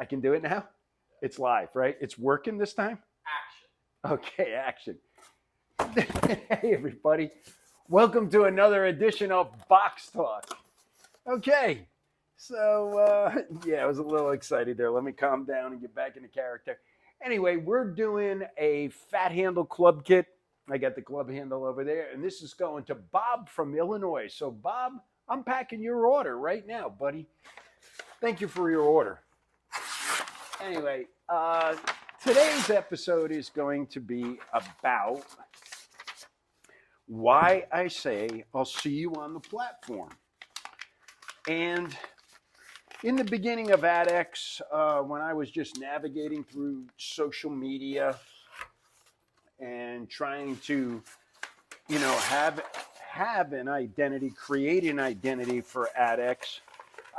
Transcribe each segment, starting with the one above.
I can do it now? It's live, right? It's working this time? Action. Okay, action. Hey, everybody. Welcome to another edition of Box Talk. Okay, so yeah, I was a little excited there. Let me calm down and get back into character. Anyway, we're doing a fat handle club kit. I got the club handle over there, and this is going to Bob from Illinois. So, Bob, I'm packing your order right now, buddy. Thank you for your order. Anyway, today's episode is going to be about why I say I'll see you on the platform. And in the beginning of Adex, when I was just navigating through social media and trying to, have an identity, create an identity for Adex,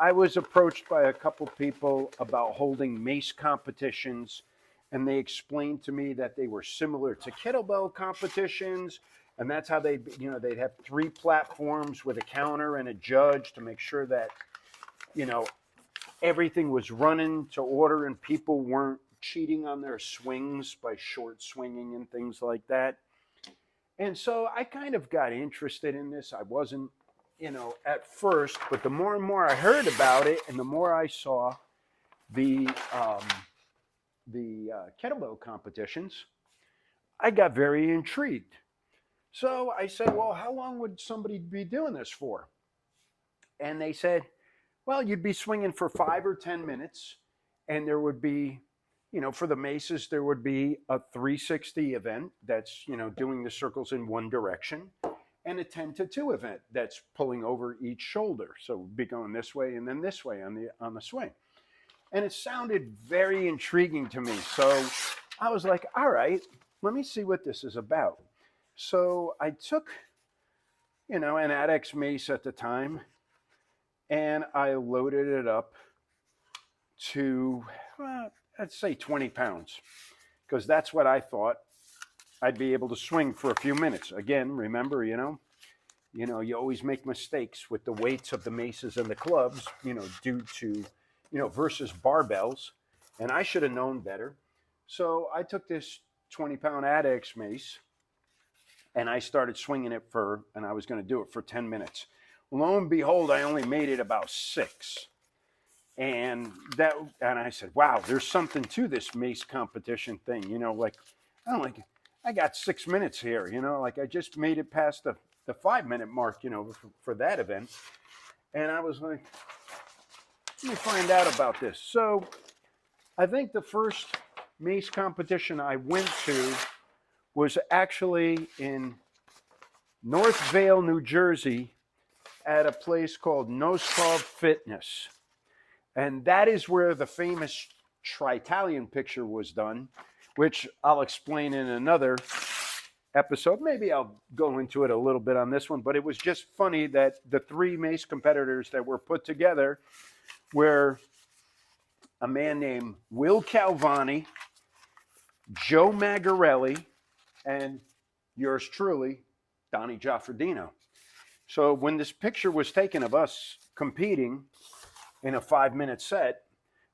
I was approached by a couple people about holding Mace competitions, and they explained to me that they were similar to kettlebell competitions, and that's how they'd have 3 platforms with a counter and a judge to make sure that, everything was running to order and people weren't cheating on their swings by short swinging and things like that. And so I kind of got interested in this. I wasn't, at first, but the more and more I heard about it and the more I saw the kettlebell competitions, I got very intrigued. So I said, well, how long would somebody be doing this for? And they said, well, you'd be swinging for 5 or 10 minutes, and there would be, for the maces, there would be a 360 event that's, doing the circles in one direction, and a 10 to 2 event that's pulling over each shoulder. So we'd be going this way and then this way on the swing. And it sounded very intriguing to me. So I was like, all right, let me see what this is about. So I took, an Adex mace at the time, and I loaded it up to, let's say 20 pounds, because that's what I thought I'd be able to swing for a few minutes. Again, remember, you always make mistakes with the weights of the maces and the clubs, due to, versus barbells. And I should have known better. So I took this 20-pound Adex mace and I started swinging it and I was going to do it for 10 minutes. Lo and behold, I only made it about 6. And I said, wow, there's something to this mace competition thing. I got 6 minutes here, I just made it past the 5-minute mark, for that event. And I was like, let me find out about this. So I think the first mace competition I went to was actually in North Vale, New Jersey, at a place called Noscov Fitness. And that is where the famous Tri-Italian picture was done, which I'll explain in another episode. Maybe I'll go into it a little bit on this one, but it was just funny that the 3 mace competitors that were put together were a man named Will Calvani, Joe Magarelli, and yours truly, Donnie Giaffredino. So when this picture was taken of us competing in a 5-minute set,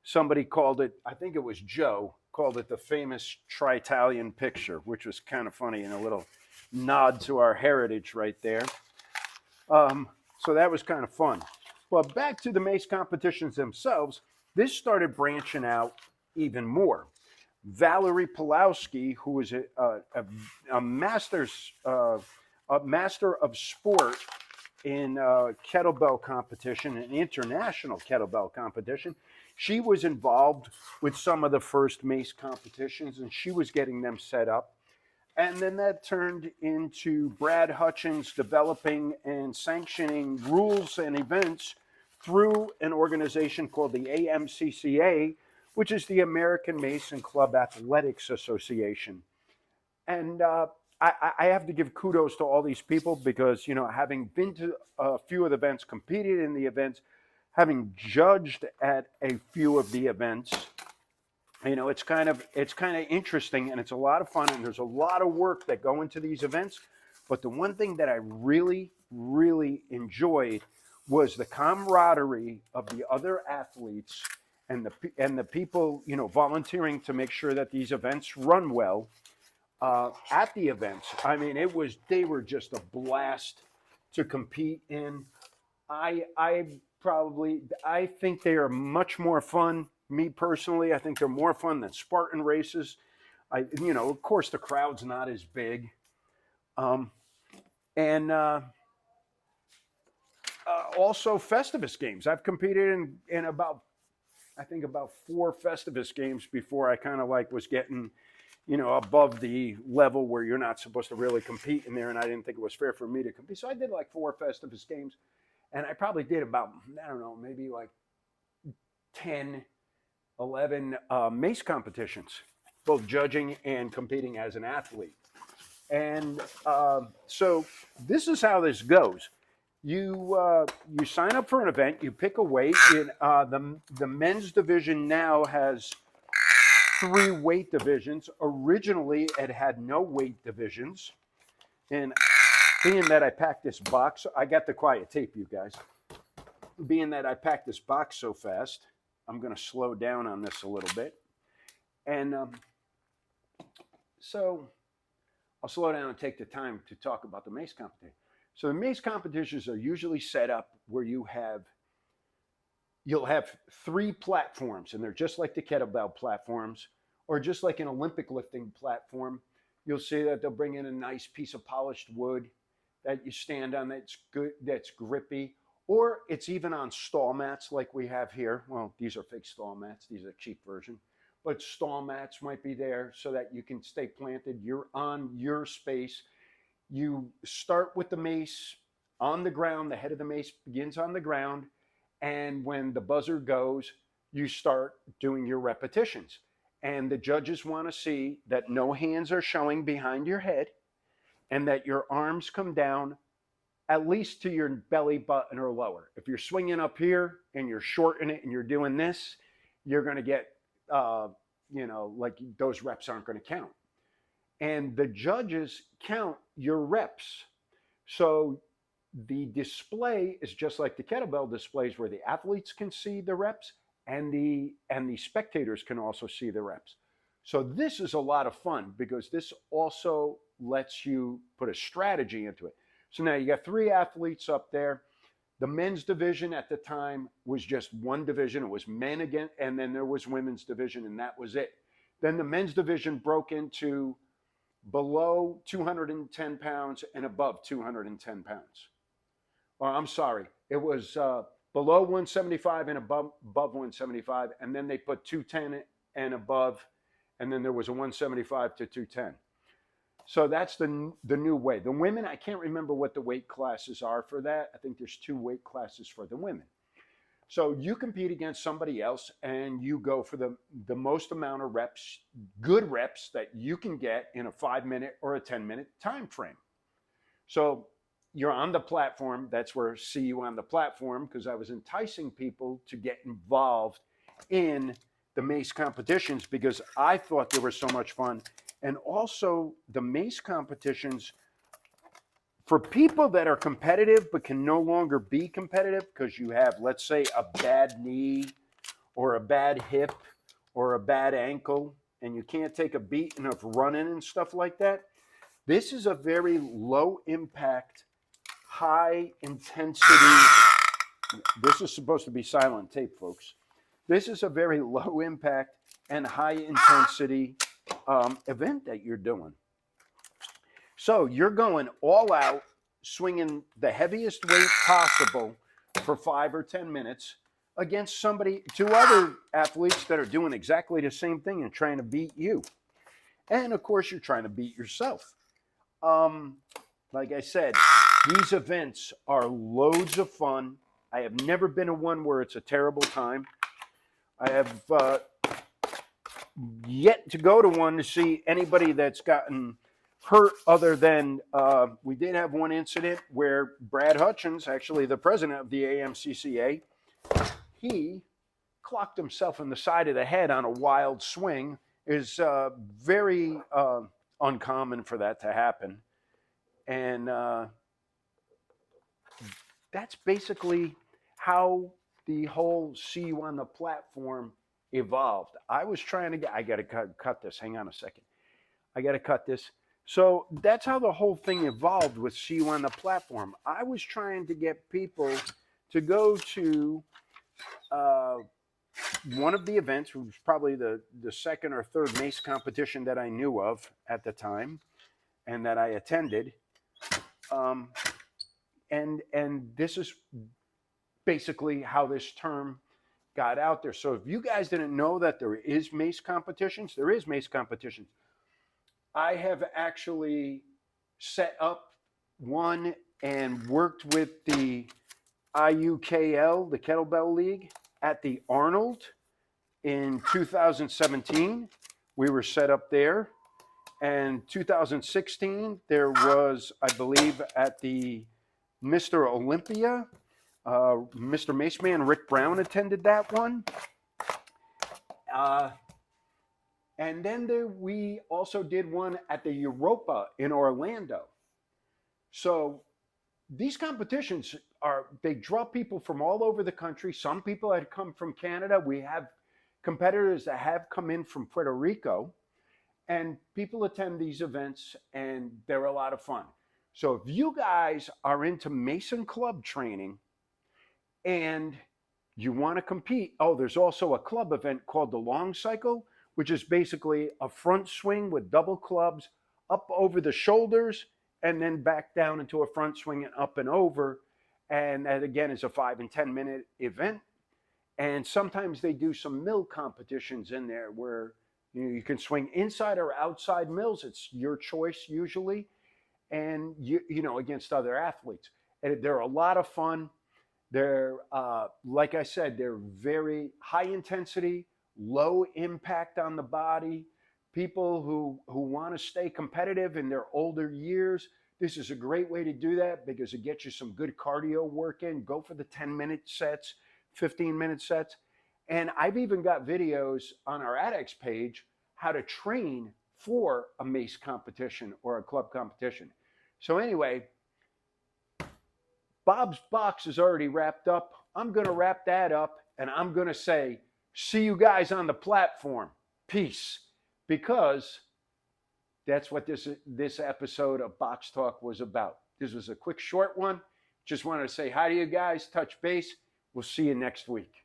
somebody called it, I think it was Joe, called it the famous Tri-Italian picture, which was kind of funny and a little nod to our heritage right there. So that was kind of fun. But back to the mace competitions themselves, this started branching out even more. Valerie Pulowski, who was a master of sport in kettlebell competition, an international kettlebell competition. She was involved with some of the first mace competitions, and she was getting them set up. And then that turned into Brad Hutchins developing and sanctioning rules and events through an organization called the AMCCA, which is the American Mace and Club Athletics Association. And I have to give kudos to all these people because, having been to a few of the events, competed in the events, having judged at a few of the events, it's kind of interesting, and it's a lot of fun, and there's a lot of work that go into these events. But the one thing that I really, really enjoyed was the camaraderie of the other athletes and the people, you know, volunteering to make sure that these events run well at the events. I mean, they were just a blast to compete in. I think they are much more fun. Me personally, I think they're more fun than Spartan races. You know, of course, the crowd's not as big, um, and also Festivus games. I've competed in about, I think, about 4 Festivus games before I kind of like was getting, you know, above the level where you're not supposed to really compete in there, and I didn't think it was fair for me to compete. So I did like 4 Festivus games, and I probably did about, I don't know, maybe like 10, 11 Mace competitions, both judging and competing as an athlete. And so this is how this goes. You sign up for an event. You pick a weight. The men's division now has 3 weight divisions. Originally, it had no weight divisions. And being that I packed this box, I got the quiet tape, you guys. Being that I packed this box so fast, I'm going to slow down on this a little bit. And so I'll slow down and take the time to talk about the Mace competition. So the Mace competitions are usually set up where you'll have 3 platforms, and they're just like the kettlebell platforms, or just like an Olympic lifting platform. You'll see that they'll bring in a nice piece of polished wood that you stand on that's good, that's grippy, or it's even on stall mats like we have here. Well, these are fake stall mats. These are a cheap version. But stall mats might be there so that you can stay planted. You're on your space. You start with the mace on the ground. The head of the mace begins on the ground. And when the buzzer goes, you start doing your repetitions. And the judges want to see that no hands are showing behind your head and that your arms come down at least to your belly button or lower. If you're swinging up here and you're shorting it and you're doing this, you're going to get, you know, like those reps aren't going to count. And the judges count your reps. So the display is just like the kettlebell displays where the athletes can see the reps and the spectators can also see the reps. So this is a lot of fun because this also lets you put a strategy into it. So now you got 3 athletes up there. The men's division at the time was just one division. It was men again, and then there was women's division, and that was it. Then the men's division broke into below 210 pounds and above 210 pounds. Or I'm sorry, it was below 175 and above 175, and then they put 210 and above, and then there was a 175 to 210. So that's the new way. The women, I can't remember what the weight classes are for that. I think there's 2 weight classes for the women. So you compete against somebody else and you go for the most amount of reps, good reps that you can get in a 5-minute or a 10-minute time frame. So you're on the platform. That's where see you on the platform, because I was enticing people to get involved in the Mace competitions because I thought they were so much fun. And also the Mace competitions, for people that are competitive but can no longer be competitive because you have, let's say, a bad knee or a bad hip or a bad ankle, and you can't take a beating of running and stuff like that, this is a very low impact, high intensity. This is supposed to be silent tape, folks. This is a very low impact and high intensity event that you're doing. So you're going all out, swinging the heaviest weight possible for 5 or 10 minutes against 2 other athletes that are doing exactly the same thing and trying to beat you. And of course, you're trying to beat yourself. Like I said, these events are loads of fun. I have never been to one where it's a terrible time. I have yet to go to one to see anybody that's gotten hurt other than we did have one incident where Brad Hutchins, actually the president of the AMCCA, he clocked himself in the side of the head on a wild swing. Is very uncommon for that to happen. And that's basically how the whole see you on the platform evolved. I was trying to get, I got to cut this. Hang on a second. I got to cut this. So that's how the whole thing evolved with see you on the platform. I was trying to get people to go to uh, one of the events, which was probably the second or third Mace competition that I knew of at the time and that I attended. Um, and this is basically how this term got out there. So if you guys didn't know that there is Mace competitions, there is Mace competitions. I have actually set up one and worked with the IUKL, the Kettlebell League, at the Arnold in 2017. We were set up there. And 2016, there was, I believe, at the Mr. Olympia, Mr. Mace Man Rick Brown attended that one. And then we also did one at the Europa in Orlando. So these competitions they draw people from all over the country. Some people had come from Canada. We have competitors that have come in from Puerto Rico. And people attend these events, and they're a lot of fun. So if you guys are into Mason Club training and you want to compete, there's also a club event called the Long Cycle, which is basically a front swing with double clubs up over the shoulders and then back down into a front swing and up and over. And that, again, is a 5 and 10 minute event. And sometimes they do some mill competitions in there where you can swing inside or outside mills. It's your choice usually. And, against other athletes. And they're a lot of fun. They're, like I said, they're very high intensity, low impact on the body. People who want to stay competitive in their older years, this is a great way to do that because it gets you some good cardio work in. Go for the 10-minute sets, 15-minute sets. And I've even got videos on our Adex page how to train for a Mace competition or a club competition. So anyway, Bob's box is already wrapped up. I'm going to wrap that up, and I'm going to say, see you guys on the platform. Peace. Because that's what this episode of Box Talk was about. This was a quick, short one. Just wanted to say hi to you guys, touch base. We'll see you next week.